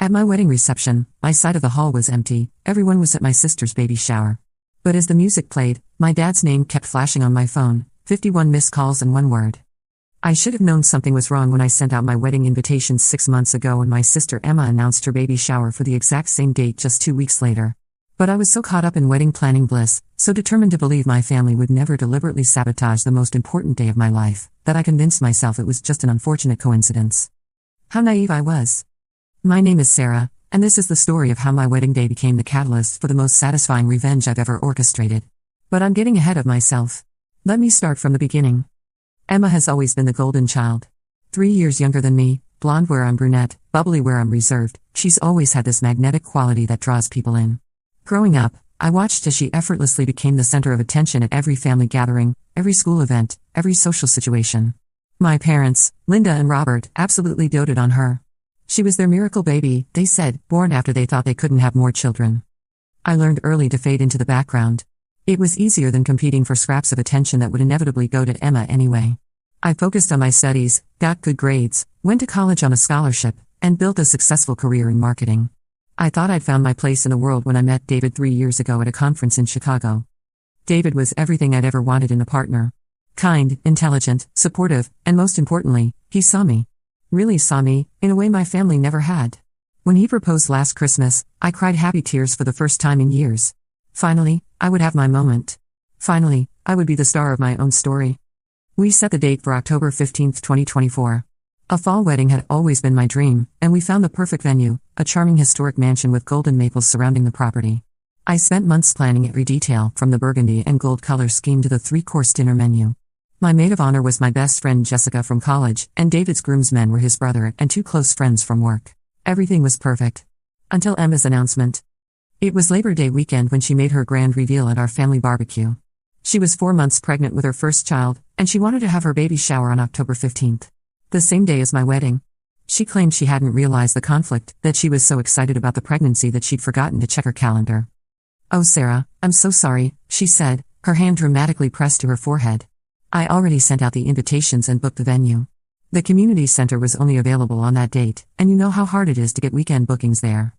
At my wedding reception, my side of the hall was empty, everyone was at my sister's baby shower. But as the music played, my dad's name kept flashing on my phone, 51 missed calls and one word. I should have known something was wrong when I sent out my wedding invitations 6 months ago and my sister Emma announced her baby shower for the exact same date just 2 weeks later. But I was so caught up in wedding planning bliss, so determined to believe my family would never deliberately sabotage the most important day of my life, that I convinced myself it was just an unfortunate coincidence. How naive I was. My name is Sarah, and this is the story of how my wedding day became the catalyst for the most satisfying revenge I've ever orchestrated. But I'm getting ahead of myself. Let me start from the beginning. Emma has always been the golden child. 3 years younger than me, blonde where I'm brunette, bubbly where I'm reserved, she's always had this magnetic quality that draws people in. Growing up, I watched as she effortlessly became the center of attention at every family gathering, every school event, every social situation. My parents, Linda and Robert, absolutely doted on her. She was their miracle baby, they said, born after they thought they couldn't have more children. I learned early to fade into the background. It was easier than competing for scraps of attention that would inevitably go to Emma anyway. I focused on my studies, got good grades, went to college on a scholarship, and built a successful career in marketing. I thought I'd found my place in the world when I met David 3 years ago at a conference in Chicago. David was everything I'd ever wanted in a partner. Kind, intelligent, supportive, and most importantly, he saw me. Really saw me, in a way my family never had. When he proposed last Christmas, I cried happy tears for the first time in years. Finally, I would have my moment. Finally, I would be the star of my own story. We set the date for October 15, 2024. A fall wedding had always been my dream, and we found the perfect venue, a charming historic mansion with golden maples surrounding the property. I spent months planning every detail, from the burgundy and gold color scheme to the 3-course dinner menu. My maid of honor was my best friend Jessica from college, and David's groomsmen were his brother and 2 close friends from work. Everything was perfect. Until Emma's announcement. It was Labor Day weekend when she made her grand reveal at our family barbecue. She was 4 months pregnant with her first child, and she wanted to have her baby shower on October 15th. The same day as my wedding. She claimed she hadn't realized the conflict, that she was so excited about the pregnancy that she'd forgotten to check her calendar. "Oh Sarah, I'm so sorry," she said, her hand dramatically pressed to her forehead. I already sent out the invitations and booked the venue. The community center was only available on that date, and you know how hard it is to get weekend bookings there.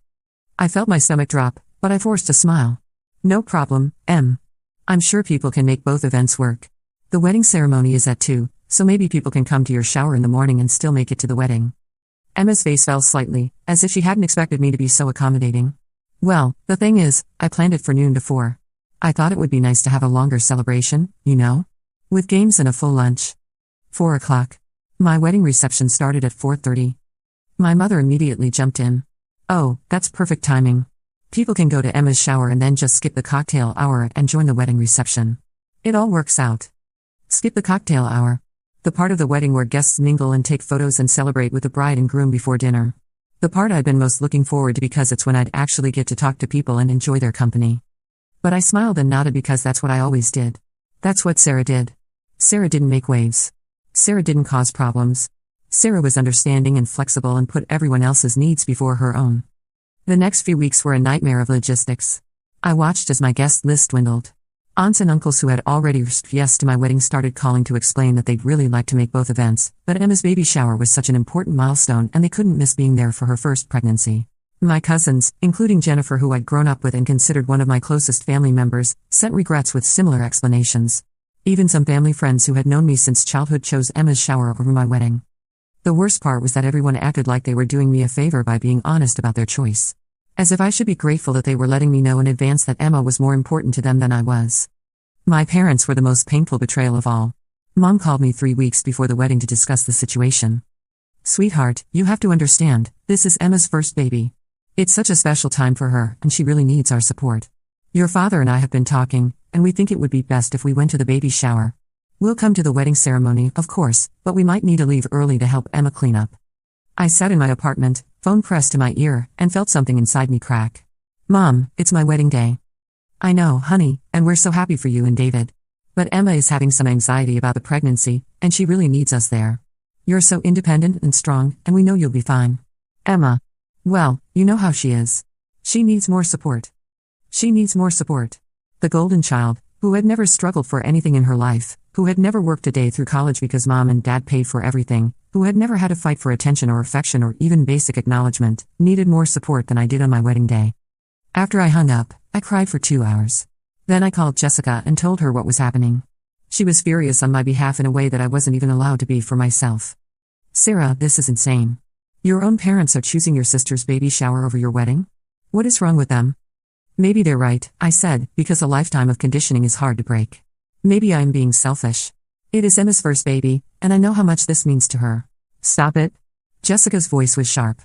I felt my stomach drop, but I forced a smile. "No problem, Em. I'm sure people can make both events work. The wedding ceremony is at 2, so maybe people can come to your shower in the morning and still make it to the wedding." Emma's face fell slightly, as if she hadn't expected me to be so accommodating. "Well, the thing is, I planned it for noon to 4. I thought it would be nice to have a longer celebration, you know? With games and a full lunch." 4 o'clock. My wedding reception started at 4:30. My mother immediately jumped in. "Oh, that's perfect timing. People can go to Emma's shower and then just skip the cocktail hour and join the wedding reception. It all works out." Skip the cocktail hour. The part of the wedding where guests mingle and take photos and celebrate with the bride and groom before dinner. The part I'd been most looking forward to because it's when I'd actually get to talk to people and enjoy their company. But I smiled and nodded because that's what I always did. That's what Sarah did. Sarah didn't make waves. Sarah didn't cause problems. Sarah was understanding and flexible and put everyone else's needs before her own. The next few weeks were a nightmare of logistics. I watched as my guest list dwindled. Aunts and uncles who had already said yes to my wedding started calling to explain that they'd really like to make both events, but Emma's baby shower was such an important milestone and they couldn't miss being there for her first pregnancy. My cousins, including Jennifer who I'd grown up with and considered one of my closest family members, sent regrets with similar explanations. Even some family friends who had known me since childhood chose Emma's shower over my wedding. The worst part was that everyone acted like they were doing me a favor by being honest about their choice. As if I should be grateful that they were letting me know in advance that Emma was more important to them than I was. My parents were the most painful betrayal of all. Mom called me 3 weeks before the wedding to discuss the situation. "Sweetheart, you have to understand, this is Emma's first baby. It's such a special time for her, and she really needs our support. Your father and I have been talking, and we think it would be best if we went to the baby shower. We'll come to the wedding ceremony, of course, but we might need to leave early to help Emma clean up." I sat in my apartment, phone pressed to my ear, and felt something inside me crack. "Mom, it's my wedding day." "I know, honey, and we're so happy for you and David. But Emma is having some anxiety about the pregnancy, and she really needs us there. You're so independent and strong, and we know you'll be fine." "Emma. Well, you know how she is. She needs more support. She needs more support." The golden child, who had never struggled for anything in her life, who had never worked a day through college because mom and dad paid for everything, who had never had to fight for attention or affection or even basic acknowledgement, needed more support than I did on my wedding day. After I hung up, I cried for 2 hours. Then I called Jessica and told her what was happening. She was furious on my behalf in a way that I wasn't even allowed to be for myself. Sarah, this is insane. Your own parents are choosing your sister's baby shower over your wedding? What is wrong with them? Maybe they're right, I said, because a lifetime of conditioning is hard to break. Maybe I'm being selfish. It is Emma's first baby, and I know how much this means to her. Stop it. Jessica's voice was sharp.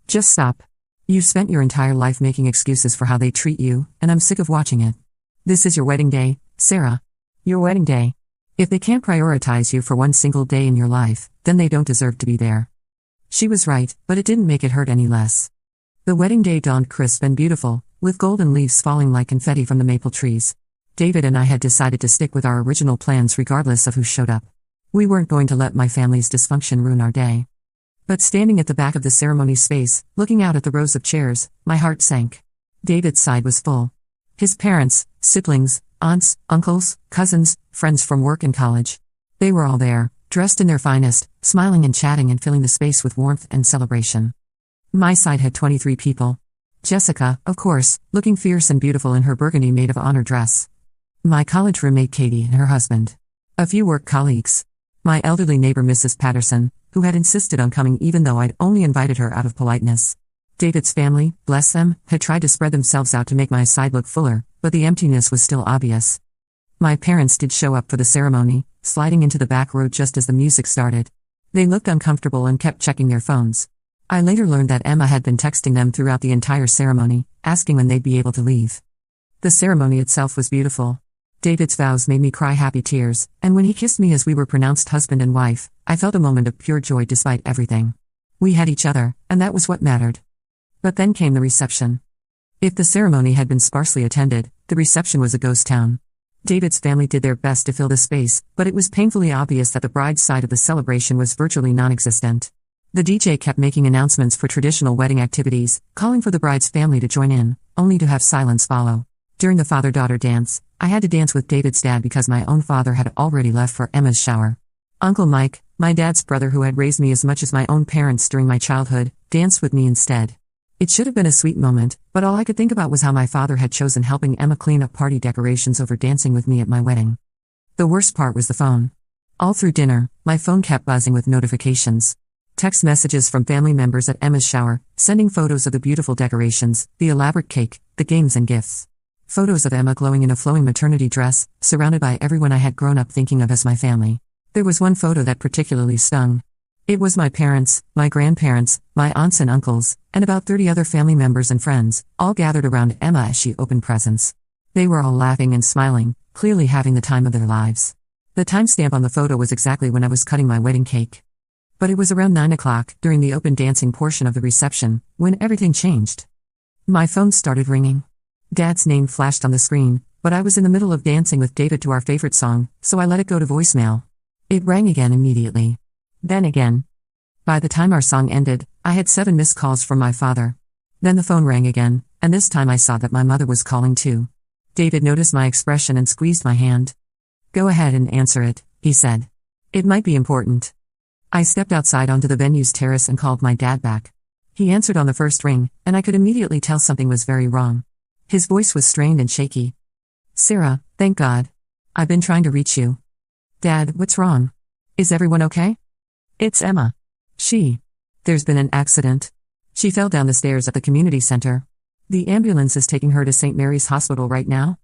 Just stop. You've spent your entire life making excuses for how they treat you, and I'm sick of watching it. This is your wedding day, Sarah. Your wedding day. If they can't prioritize you for one single day in your life, then they don't deserve to be there. She was right, but it didn't make it hurt any less. The wedding day dawned crisp and beautiful, with golden leaves falling like confetti from the maple trees. David and I had decided to stick with our original plans regardless of who showed up. We weren't going to let my family's dysfunction ruin our day. But standing at the back of the ceremony space, looking out at the rows of chairs, my heart sank. David's side was full. His parents, siblings, aunts, uncles, cousins, friends from work and college. They were all there, dressed in their finest, smiling and chatting and filling the space with warmth and celebration. My side had 23 people. Jessica, of course, looking fierce and beautiful in her burgundy maid of honor dress. My college roommate Katie and her husband. A few work colleagues. My elderly neighbor Mrs. Patterson, who had insisted on coming even though I'd only invited her out of politeness. David's family, bless them, had tried to spread themselves out to make my side look fuller, but the emptiness was still obvious. My parents did show up for the ceremony, sliding into the back row just as the music started. They looked uncomfortable and kept checking their phones. I later learned that Emma had been texting them throughout the entire ceremony, asking when they'd be able to leave. The ceremony itself was beautiful. David's vows made me cry happy tears, and when he kissed me as we were pronounced husband and wife, I felt a moment of pure joy despite everything. We had each other, and that was what mattered. But then came the reception. If the ceremony had been sparsely attended, the reception was a ghost town. David's family did their best to fill the space, but it was painfully obvious that the bride's side of the celebration was virtually non-existent. The DJ kept making announcements for traditional wedding activities, calling for the bride's family to join in, only to have silence follow. During the father-daughter dance, I had to dance with David's dad because my own father had already left for Emma's shower. Uncle Mike, my dad's brother who had raised me as much as my own parents during my childhood, danced with me instead. It should have been a sweet moment, but all I could think about was how my father had chosen helping Emma clean up party decorations over dancing with me at my wedding. The worst part was the phone. All through dinner, my phone kept buzzing with notifications. Text messages from family members at Emma's shower, sending photos of the beautiful decorations, the elaborate cake, the games and gifts. Photos of Emma glowing in a flowing maternity dress, surrounded by everyone I had grown up thinking of as my family. There was one photo that particularly stung. It was my parents, my grandparents, my aunts and uncles, and about 30 other family members and friends, all gathered around Emma as she opened presents. They were all laughing and smiling, clearly having the time of their lives. The timestamp on the photo was exactly when I was cutting my wedding cake. But it was around 9 o'clock, during the open dancing portion of the reception, when everything changed. My phone started ringing. Dad's name flashed on the screen, but I was in the middle of dancing with David to our favorite song, so I let it go to voicemail. It rang again immediately. Then again. By the time our song ended, I had 7 missed calls from my father. Then the phone rang again, and this time I saw that my mother was calling too. David noticed my expression and squeezed my hand. "Go ahead and answer it," he said. "It might be important." I stepped outside onto the venue's terrace and called my dad back. He answered on the first ring, and I could immediately tell something was very wrong. His voice was strained and shaky. "Sarah, thank God. I've been trying to reach you." "Dad, what's wrong? Is everyone okay?" "It's Emma. There's been an accident. She fell down the stairs at the community center. The ambulance is taking her to St. Mary's Hospital right now."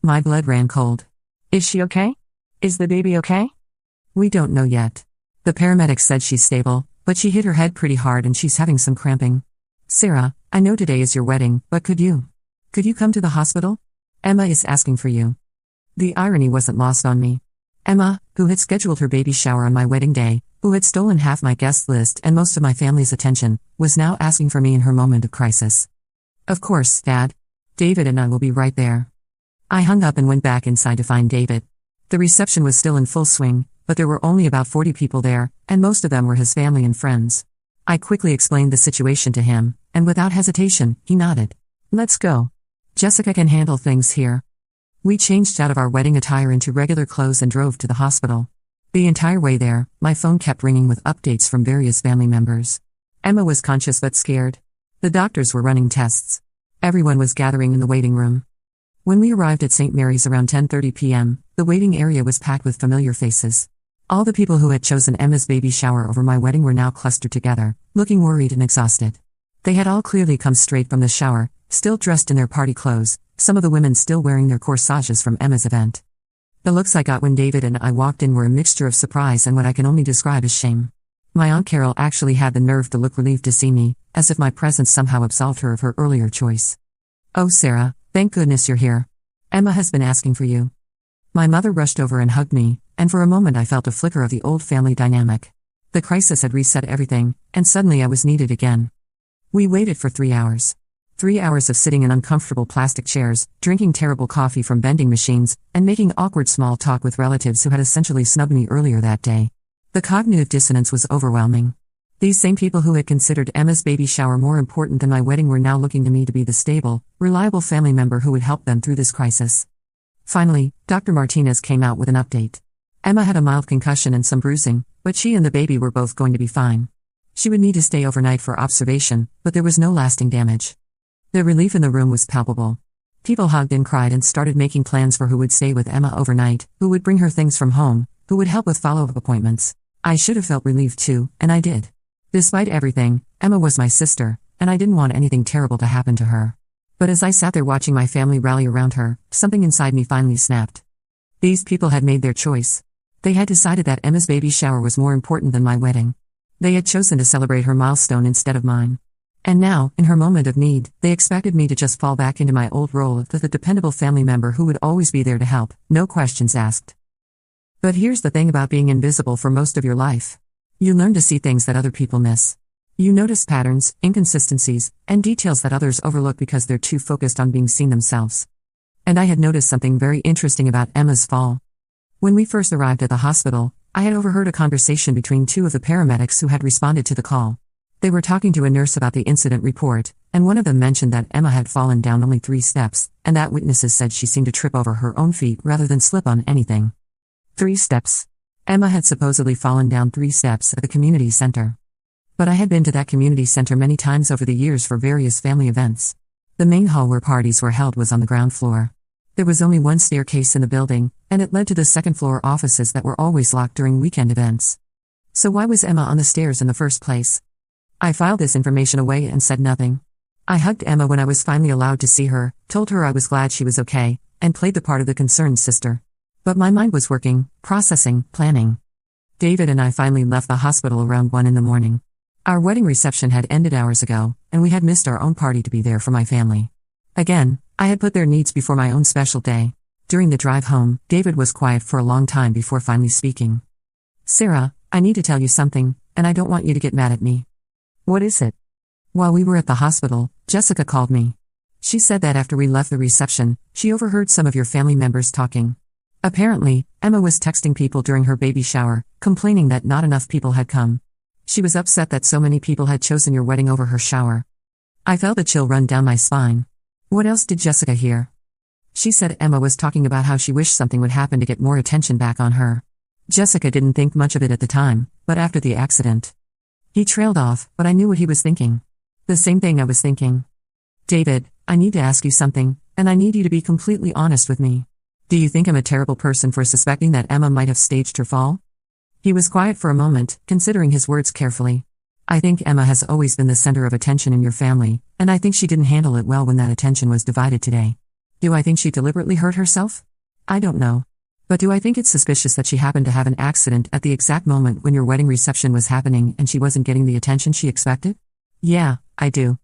My blood ran cold. "Is she okay? Is the baby okay?" "We don't know yet. The paramedics said she's stable, but she hit her head pretty hard and she's having some cramping." "Sarah, I know today is your wedding, but could you come to the hospital? Emma is asking for you." The irony wasn't lost on me. Emma, who had scheduled her baby shower on my wedding day, who had stolen half my guest list and most of my family's attention, was now asking for me in her moment of crisis. "Of course, Dad. David and I will be right there." I hung up and went back inside to find David. The reception was still in full swing, but there were only about 40 people there, and most of them were his family and friends. I quickly explained the situation to him, and without hesitation, he nodded. "Let's go. Jessica can handle things here." We changed out of our wedding attire into regular clothes and drove to the hospital. The entire way there, my phone kept ringing with updates from various family members. Emma was conscious but scared. The doctors were running tests. Everyone was gathering in the waiting room. When we arrived at St. Mary's around 10:30 p.m., the waiting area was packed with familiar faces. All the people who had chosen Emma's baby shower over my wedding were now clustered together, looking worried and exhausted. They had all clearly come straight from the shower, still dressed in their party clothes, some of the women still wearing their corsages from Emma's event. The looks I got when David and I walked in were a mixture of surprise and what I can only describe as shame. My Aunt Carol actually had the nerve to look relieved to see me, as if my presence somehow absolved her of her earlier choice. "Oh, Sarah, thank goodness you're here. Emma has been asking for you." My mother rushed over and hugged me, and for a moment I felt a flicker of the old family dynamic. The crisis had reset everything, and suddenly I was needed again. We waited for 3 hours. 3 hours of sitting in uncomfortable plastic chairs, drinking terrible coffee from vending machines, and making awkward small talk with relatives who had essentially snubbed me earlier that day. The cognitive dissonance was overwhelming. These same people who had considered Emma's baby shower more important than my wedding were now looking to me to be the stable, reliable family member who would help them through this crisis. Finally, Dr. Martinez came out with an update. Emma had a mild concussion and some bruising, but she and the baby were both going to be fine. She would need to stay overnight for observation, but there was no lasting damage. The relief in the room was palpable. People hugged and cried and started making plans for who would stay with Emma overnight, who would bring her things from home, who would help with follow-up appointments. I should have felt relieved too, and I did. Despite everything, Emma was my sister, and I didn't want anything terrible to happen to her. But as I sat there watching my family rally around her, something inside me finally snapped. These people had made their choice. They had decided that Emma's baby shower was more important than my wedding. They had chosen to celebrate her milestone instead of mine. And now, in her moment of need, they expected me to just fall back into my old role of the dependable family member who would always be there to help, no questions asked. But here's the thing about being invisible for most of your life. You learn to see things that other people miss. You notice patterns, inconsistencies, and details that others overlook because they're too focused on being seen themselves. And I had noticed something very interesting about Emma's fall. When we first arrived at the hospital, I had overheard a conversation between two of the paramedics who had responded to the call. They were talking to a nurse about the incident report, and one of them mentioned that Emma had fallen down only 3 steps, and that witnesses said she seemed to trip over her own feet rather than slip on anything. 3 steps. Emma had supposedly fallen down 3 steps at the community center. But I had been to that community center many times over the years for various family events. The main hall where parties were held was on the ground floor. There was only one staircase in the building, and it led to the second-floor offices that were always locked during weekend events. So why was Emma on the stairs in the first place? I filed this information away and said nothing. I hugged Emma when I was finally allowed to see her, told her I was glad she was okay, and played the part of the concerned sister. But my mind was working, processing, planning. David and I finally left the hospital around 1 in the morning. Our wedding reception had ended hours ago, and we had missed our own party to be there for my family. Again, I had put their needs before my own special day. During the drive home, David was quiet for a long time before finally speaking. "Sarah, I need to tell you something, and I don't want you to get mad at me." "What is it?" "While we were at the hospital, Jessica called me. She said that after we left the reception, she overheard some of your family members talking. Apparently, Emma was texting people during her baby shower, complaining that not enough people had come. She was upset that so many people had chosen your wedding over her shower." I felt a chill run down my spine. What else did Jessica hear? She said Emma was talking about how she wished something would happen to get more attention back on her. Jessica didn't think much of it at the time, but after the accident. He trailed off, but I knew what he was thinking. The same thing I was thinking. "David, I need to ask you something, and I need you to be completely honest with me. Do you think I'm a terrible person for suspecting that Emma might have staged her fall?" He was quiet for a moment, considering his words carefully. "I think Emma has always been the center of attention in your family, and I think she didn't handle it well when that attention was divided today. Do I think she deliberately hurt herself? I don't know. But do I think it's suspicious that she happened to have an accident at the exact moment when your wedding reception was happening and she wasn't getting the attention she expected? Yeah, I do."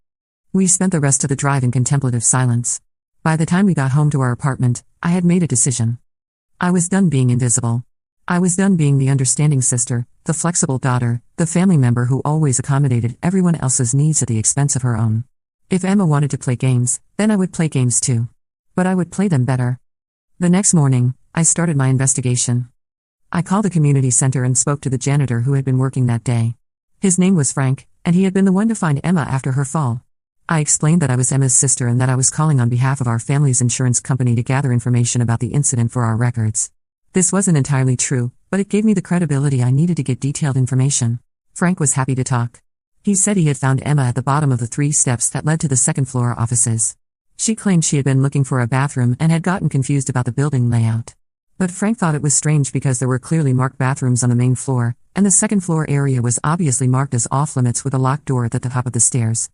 We spent the rest of the drive in contemplative silence. By the time we got home to our apartment, I had made a decision. I was done being invisible. I was done being the understanding sister, the flexible daughter, the family member who always accommodated everyone else's needs at the expense of her own. If Emma wanted to play games, then I would play games too. But I would play them better. The next morning, I started my investigation. I called the community center and spoke to the janitor who had been working that day. His name was Frank, and he had been the one to find Emma after her fall. I explained that I was Emma's sister and that I was calling on behalf of our family's insurance company to gather information about the incident for our records. This wasn't entirely true, but it gave me the credibility I needed to get detailed information. Frank was happy to talk. He said he had found Emma at the bottom of the 3 steps that led to the second-floor offices. She claimed she had been looking for a bathroom and had gotten confused about the building layout. But Frank thought it was strange because there were clearly marked bathrooms on the main floor, and the second-floor area was obviously marked as off-limits with a locked door at the top of the stairs.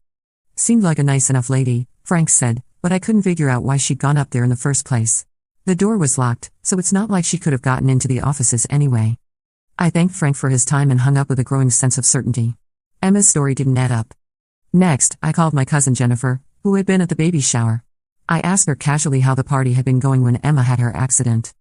Seemed like a nice enough lady, Frank said, but I couldn't figure out why she'd gone up there in the first place. The door was locked, so it's not like she could have gotten into the offices anyway. I thanked Frank for his time and hung up with a growing sense of certainty. Emma's story didn't add up. Next, I called my cousin Jennifer, who had been at the baby shower. I asked her casually how the party had been going when Emma had her accident.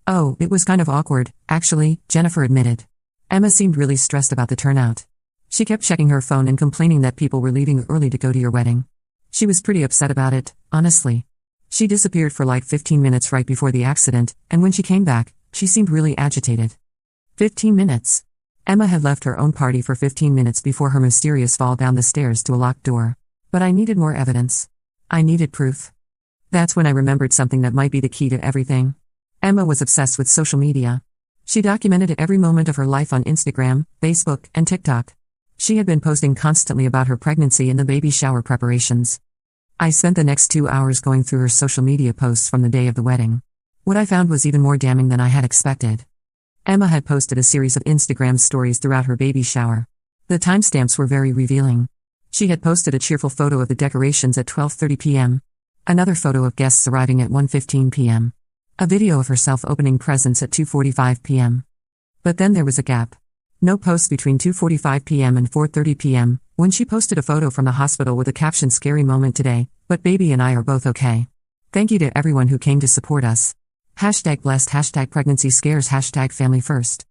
"Oh, it was kind of awkward, actually," Jennifer admitted. Emma seemed really stressed about the turnout. She kept checking her phone and complaining that people were leaving early to go to your wedding. She was pretty upset about it, honestly. She disappeared for like 15 minutes right before the accident, and when she came back, she seemed really agitated. 15 minutes. Emma had left her own party for 15 minutes before her mysterious fall down the stairs to a locked door. But I needed more evidence. I needed proof. That's when I remembered something that might be the key to everything. Emma was obsessed with social media. She documented every moment of her life on Instagram, Facebook, and TikTok. She had been posting constantly about her pregnancy and the baby shower preparations. I spent the next 2 hours going through her social media posts from the day of the wedding. What I found was even more damning than I had expected. Emma had posted a series of Instagram stories throughout her baby shower. The timestamps were very revealing. She had posted a cheerful photo of the decorations at 12:30 p.m., another photo of guests arriving at 1:15 p.m., a video of herself opening presents at 2:45 p.m. But then there was a gap. No post between 2:45 p.m. and 4:30 p.m., when she posted a photo from the hospital with the caption "Scary moment today, but baby and I are both okay. Thank you to everyone who came to support us. #blessed, #pregnancy scares, #family first."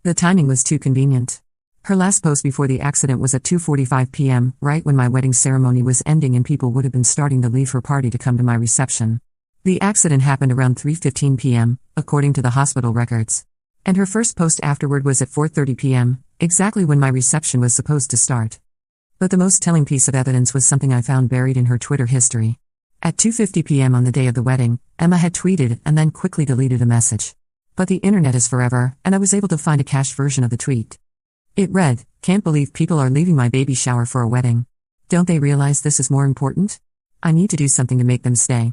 The timing was too convenient. Her last post before the accident was at 2:45 p.m., right when my wedding ceremony was ending and people would have been starting to leave her party to come to my reception. The accident happened around 3:15 p.m., according to the hospital records. And her first post afterward was at 4:30 p.m., exactly when my reception was supposed to start. But the most telling piece of evidence was something I found buried in her Twitter history. At 2:50 p.m. on the day of the wedding, Emma had tweeted and then quickly deleted a message. But the internet is forever, and I was able to find a cached version of the tweet. It read, "Can't believe people are leaving my baby shower for a wedding. Don't they realize this is more important? I need to do something to make them stay."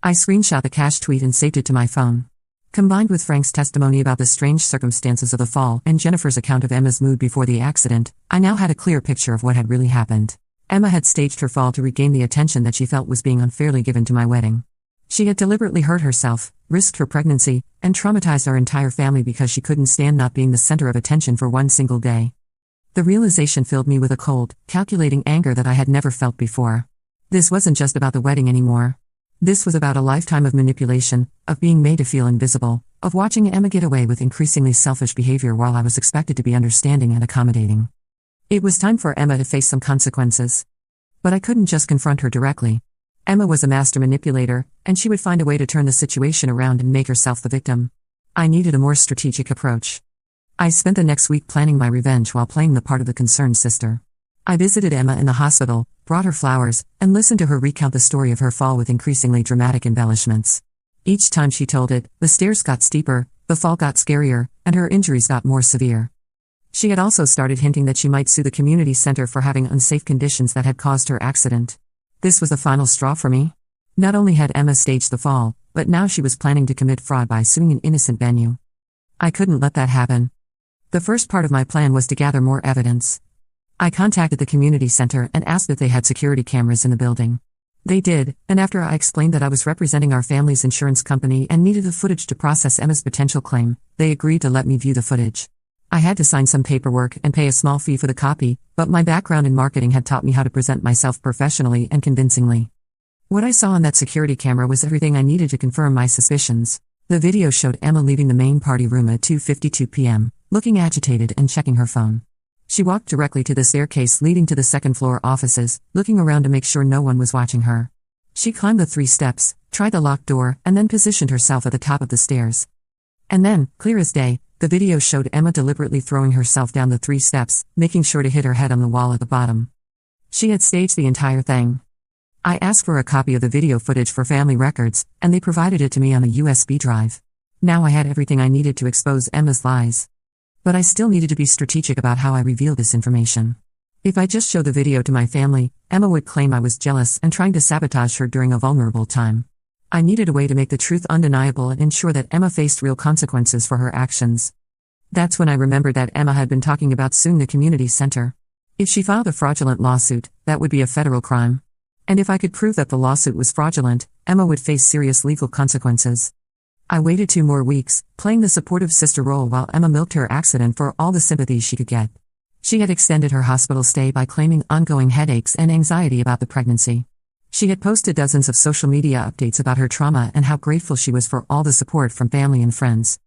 I screenshot the cached tweet and saved it to my phone. Combined with Frank's testimony about the strange circumstances of the fall and Jennifer's account of Emma's mood before the accident, I now had a clear picture of what had really happened. Emma had staged her fall to regain the attention that she felt was being unfairly given to my wedding. She had deliberately hurt herself, risked her pregnancy, and traumatized our entire family because she couldn't stand not being the center of attention for one single day. The realization filled me with a cold, calculating anger that I had never felt before. This wasn't just about the wedding anymore. This was about a lifetime of manipulation, of being made to feel invisible, of watching Emma get away with increasingly selfish behavior while I was expected to be understanding and accommodating. It was time for Emma to face some consequences. But I couldn't just confront her directly. Emma was a master manipulator, and she would find a way to turn the situation around and make herself the victim. I needed a more strategic approach. I spent the next week planning my revenge while playing the part of the concerned sister. I visited Emma in the hospital, brought her flowers, and listened to her recount the story of her fall with increasingly dramatic embellishments. Each time she told it, the stairs got steeper, the fall got scarier, and her injuries got more severe. She had also started hinting that she might sue the community center for having unsafe conditions that had caused her accident. This was the final straw for me. Not only had Emma staged the fall, but now she was planning to commit fraud by suing an innocent venue. I couldn't let that happen. The first part of my plan was to gather more evidence. I contacted the community center and asked if they had security cameras in the building. They did, and after I explained that I was representing our family's insurance company and needed the footage to process Emma's potential claim, they agreed to let me view the footage. I had to sign some paperwork and pay a small fee for the copy, but my background in marketing had taught me how to present myself professionally and convincingly. What I saw on that security camera was everything I needed to confirm my suspicions. The video showed Emma leaving the main party room at 2:52 p.m., looking agitated and checking her phone. She walked directly to the staircase leading to the second-floor offices, looking around to make sure no one was watching her. She climbed the 3 steps, tried the locked door, and then positioned herself at the top of the stairs. And then, clear as day, the video showed Emma deliberately throwing herself down the 3 steps, making sure to hit her head on the wall at the bottom. She had staged the entire thing. I asked for a copy of the video footage for family records, and they provided it to me on a USB drive. Now I had everything I needed to expose Emma's lies. But I still needed to be strategic about how I revealed this information. If I just showed the video to my family, Emma would claim I was jealous and trying to sabotage her during a vulnerable time. I needed a way to make the truth undeniable and ensure that Emma faced real consequences for her actions. That's when I remembered that Emma had been talking about suing the community center. If she filed a fraudulent lawsuit, that would be a federal crime. And if I could prove that the lawsuit was fraudulent, Emma would face serious legal consequences. I waited 2 more weeks, playing the supportive sister role while Emma milked her accident for all the sympathy she could get. She had extended her hospital stay by claiming ongoing headaches and anxiety about the pregnancy. She had posted dozens of social media updates about her trauma and how grateful she was for all the support from family and friends.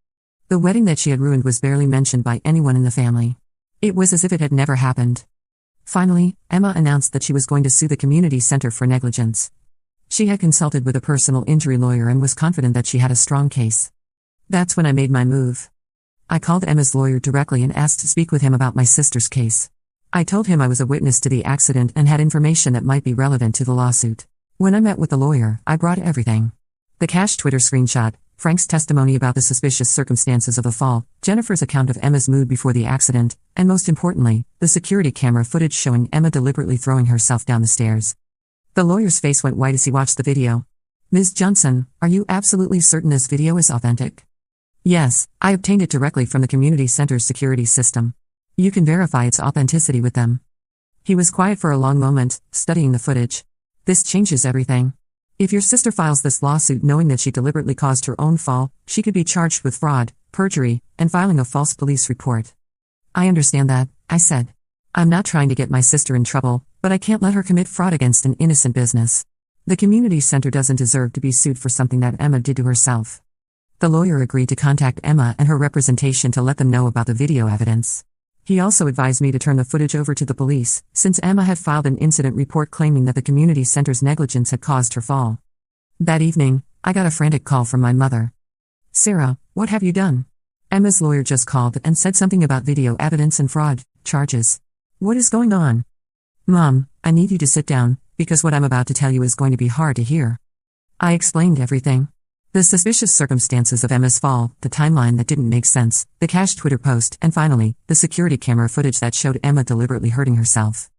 The wedding that she had ruined was barely mentioned by anyone in the family. It was as if it had never happened. Finally, Emma announced that she was going to sue the community center for negligence. She had consulted with a personal injury lawyer and was confident that she had a strong case. That's when I made my move. I called Emma's lawyer directly and asked to speak with him about my sister's case. I told him I was a witness to the accident and had information that might be relevant to the lawsuit. When I met with the lawyer, I brought everything. The cached Twitter screenshot, Frank's testimony about the suspicious circumstances of the fall, Jennifer's account of Emma's mood before the accident, and most importantly, the security camera footage showing Emma deliberately throwing herself down the stairs. The lawyer's face went white as he watched the video. "Ms. Johnson, are you absolutely certain this video is authentic?" "Yes, I obtained it directly from the community center's security system. You can verify its authenticity with them." He was quiet for a long moment, studying the footage. "This changes everything. If your sister files this lawsuit knowing that she deliberately caused her own fall, she could be charged with fraud, perjury, and filing a false police report." "I understand that," I said. "I'm not trying to get my sister in trouble, but I can't let her commit fraud against an innocent business. The community center doesn't deserve to be sued for something that Emma did to herself." The lawyer agreed to contact Emma and her representation to let them know about the video evidence. He also advised me to turn the footage over to the police, since Emma had filed an incident report claiming that the community center's negligence had caused her fall. That evening, I got a frantic call from my mother. "Sarah, what have you done? Emma's lawyer just called and said something about video evidence and fraud charges. What is going on?" "Mom, I need you to sit down, because what I'm about to tell you is going to be hard to hear." I explained everything. The suspicious circumstances of Emma's fall, the timeline that didn't make sense, the cached Twitter post, and finally, the security camera footage that showed Emma deliberately hurting herself.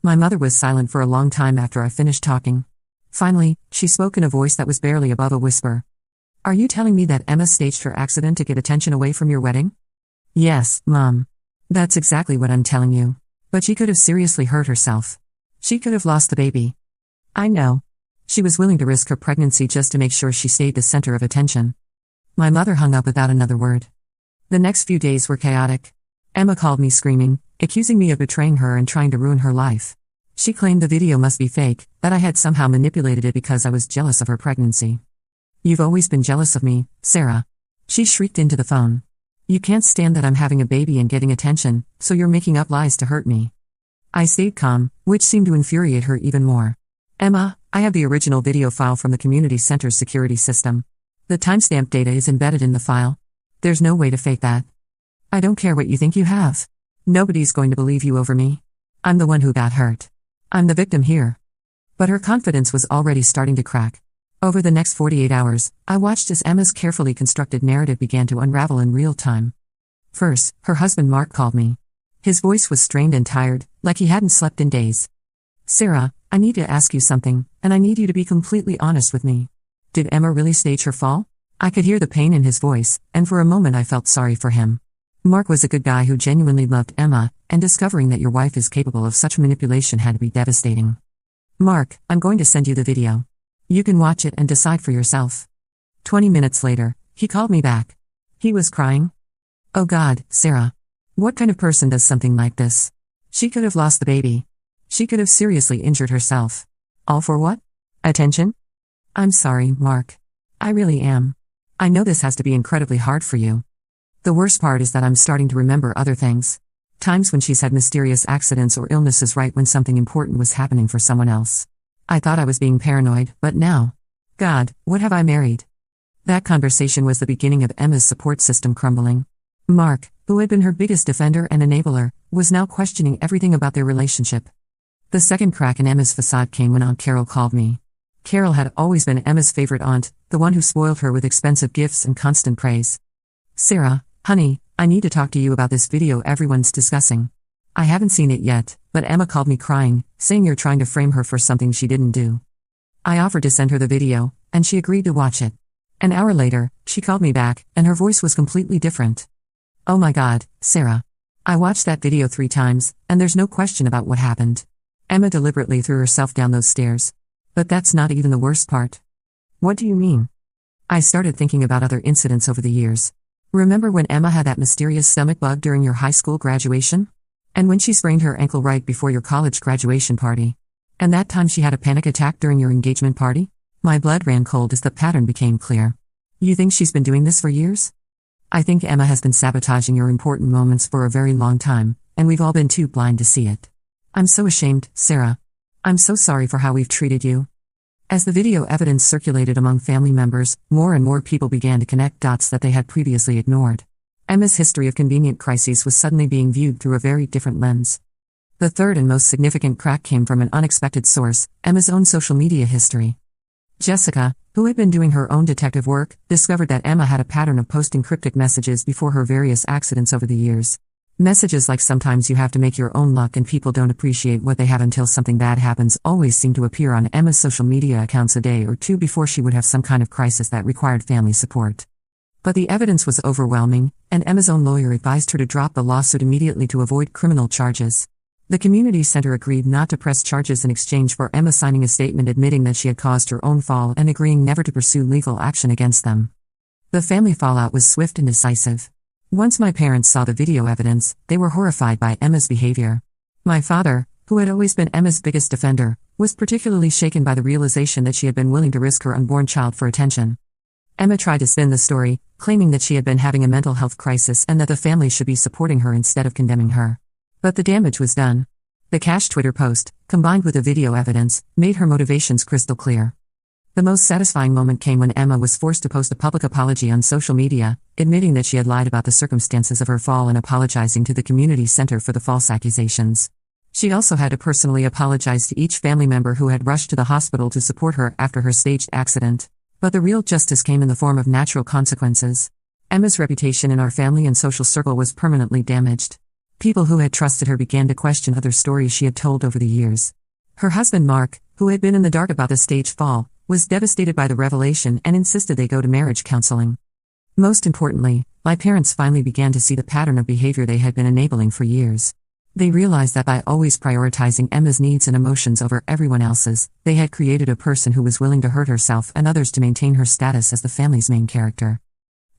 My mother was silent for a long time after I finished talking. Finally, she spoke in a voice that was barely above a whisper. "Are you telling me that Emma staged her accident to get attention away from your wedding?" "Yes, Mom. That's exactly what I'm telling you. But she could have seriously hurt herself. She could have lost the baby. I know. She was willing to risk her pregnancy just to make sure she stayed the center of attention." My mother hung up without another word. The next few days were chaotic. Emma called me screaming, accusing me of betraying her and trying to ruin her life. She claimed the video must be fake, that I had somehow manipulated it because I was jealous of her pregnancy. "You've always been jealous of me, Sarah." She shrieked into the phone. "You can't stand that I'm having a baby and getting attention, so you're making up lies to hurt me." I stayed calm, which seemed to infuriate her even more. "Emma, I have the original video file from the community center's security system. The timestamp data is embedded in the file. There's no way to fake that. I don't care what you think you have. Nobody's going to believe you over me. I'm the one who got hurt. I'm the victim here." But her confidence was already starting to crack. Over the next 48 hours, I watched as Emma's carefully constructed narrative began to unravel in real time. First, her husband Mark called me. His voice was strained and tired, like he hadn't slept in days. "Sarah, I need to ask you something, and I need you to be completely honest with me. Did Emma really stage her fall?" I could hear the pain in his voice, and for a moment I felt sorry for him. Mark was a good guy who genuinely loved Emma, and discovering that your wife is capable of such manipulation had to be devastating. "Mark, I'm going to send you the video. You can watch it and decide for yourself." 20 minutes later, he called me back. He was crying. "Oh God, Sarah. What kind of person does something like this? She could have lost the baby. She could have seriously injured herself. All for what? Attention? I'm sorry, Mark. I really am. I know this has to be incredibly hard for you. The worst part is that I'm starting to remember other things. Times when she's had mysterious accidents or illnesses right when something important was happening for someone else. I thought I was being paranoid, but now. God, what have I married?" That conversation was the beginning of Emma's support system crumbling. Mark, who had been her biggest defender and enabler, was now questioning everything about their relationship. The second crack in Emma's facade came when Aunt Carol called me. Carol had always been Emma's favorite aunt, the one who spoiled her with expensive gifts and constant praise. "Sarah, honey, I need to talk to you about this video everyone's discussing." I haven't seen it yet, but Emma called me crying, saying you're trying to frame her for something she didn't do. I offered to send her the video, and she agreed to watch it. An hour later, she called me back, and her voice was completely different. "Oh my God, Sarah. I watched that video 3 times, and there's no question about what happened. Emma deliberately threw herself down those stairs. But that's not even the worst part." "What do you mean?" I started thinking about other incidents over the years. Remember when Emma had that mysterious stomach bug during your high school graduation? And when she sprained her ankle right before your college graduation party? And that time she had a panic attack during your engagement party? My blood ran cold as the pattern became clear. You think she's been doing this for years? I think Emma has been sabotaging your important moments for a very long time, and we've all been too blind to see it. I'm so ashamed, Sarah. I'm so sorry for how we've treated you. As the video evidence circulated among family members, more and more people began to connect dots that they had previously ignored. Emma's history of convenient crises was suddenly being viewed through a very different lens. The third and most significant crack came from an unexpected source, Emma's own social media history. Jessica, who had been doing her own detective work, discovered that Emma had a pattern of posting cryptic messages before her various accidents over the years. Messages like "sometimes you have to make your own luck and people don't appreciate what they have until something bad happens" always seemed to appear on Emma's social media accounts a day or two before she would have some kind of crisis that required family support. But the evidence was overwhelming, and Emma's own lawyer advised her to drop the lawsuit immediately to avoid criminal charges. The community center agreed not to press charges in exchange for Emma signing a statement admitting that she had caused her own fall and agreeing never to pursue legal action against them. The family fallout was swift and decisive. Once my parents saw the video evidence, they were horrified by Emma's behavior. My father, who had always been Emma's biggest defender, was particularly shaken by the realization that she had been willing to risk her unborn child for attention. Emma tried to spin the story, claiming that she had been having a mental health crisis and that the family should be supporting her instead of condemning her. But the damage was done. The cash Twitter post, combined with the video evidence, made her motivations crystal clear. The most satisfying moment came when Emma was forced to post a public apology on social media, admitting that she had lied about the circumstances of her fall and apologizing to the community center for the false accusations. She also had to personally apologize to each family member who had rushed to the hospital to support her after her staged accident. But the real justice came in the form of natural consequences. Emma's reputation in our family and social circle was permanently damaged. People who had trusted her began to question other stories she had told over the years. Her husband Mark, who had been in the dark about the staged fall, was devastated by the revelation and insisted they go to marriage counseling. Most importantly, my parents finally began to see the pattern of behavior they had been enabling for years. They realized that by always prioritizing Emma's needs and emotions over everyone else's, they had created a person who was willing to hurt herself and others to maintain her status as the family's main character.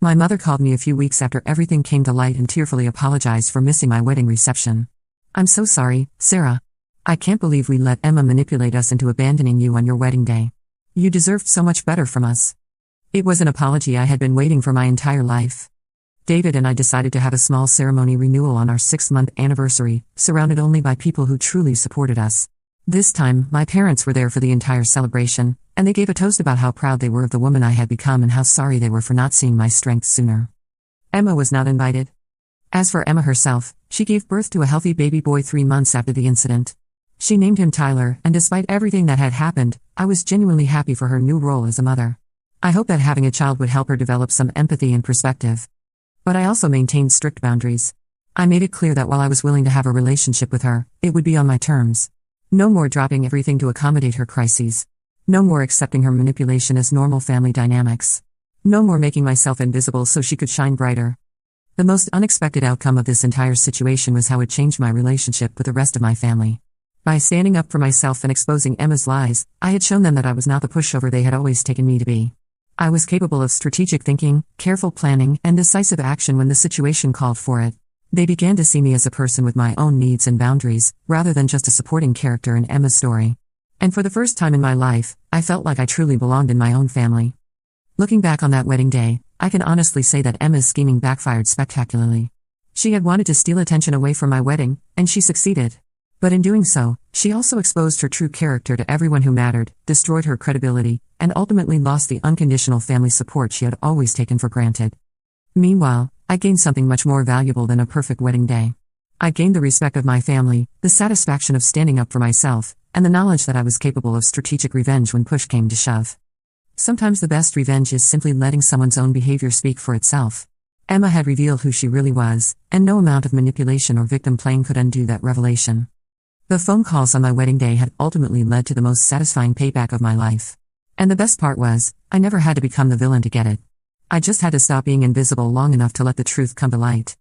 My mother called me a few weeks after everything came to light and tearfully apologized for missing my wedding reception. "I'm so sorry, Sarah. I can't believe we let Emma manipulate us into abandoning you on your wedding day. You deserved so much better from us." It was an apology I had been waiting for my entire life. David and I decided to have a small ceremony renewal on our 6-month anniversary, surrounded only by people who truly supported us. This time, my parents were there for the entire celebration, and they gave a toast about how proud they were of the woman I had become and how sorry they were for not seeing my strength sooner. Emma was not invited. As for Emma herself, she gave birth to a healthy baby boy 3 months after the incident. She named him Tyler, and despite everything that had happened, I was genuinely happy for her new role as a mother. I hoped that having a child would help her develop some empathy and perspective. But I also maintained strict boundaries. I made it clear that while I was willing to have a relationship with her, it would be on my terms. No more dropping everything to accommodate her crises. No more accepting her manipulation as normal family dynamics. No more making myself invisible so she could shine brighter. The most unexpected outcome of this entire situation was how it changed my relationship with the rest of my family. By standing up for myself and exposing Emma's lies, I had shown them that I was not the pushover they had always taken me to be. I was capable of strategic thinking, careful planning, and decisive action when the situation called for it. They began to see me as a person with my own needs and boundaries, rather than just a supporting character in Emma's story. And for the first time in my life, I felt like I truly belonged in my own family. Looking back on that wedding day, I can honestly say that Emma's scheming backfired spectacularly. She had wanted to steal attention away from my wedding, and she succeeded. But in doing so, she also exposed her true character to everyone who mattered, destroyed her credibility, and ultimately lost the unconditional family support she had always taken for granted. Meanwhile, I gained something much more valuable than a perfect wedding day. I gained the respect of my family, the satisfaction of standing up for myself, and the knowledge that I was capable of strategic revenge when push came to shove. Sometimes the best revenge is simply letting someone's own behavior speak for itself. Emma had revealed who she really was, and no amount of manipulation or victim playing could undo that revelation. The phone calls on my wedding day had ultimately led to the most satisfying payback of my life. And the best part was, I never had to become the villain to get it. I just had to stop being invisible long enough to let the truth come to light.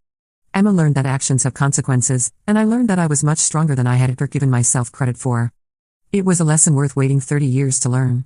Emma learned that actions have consequences, and I learned that I was much stronger than I had ever given myself credit for. It was a lesson worth waiting 30 years to learn.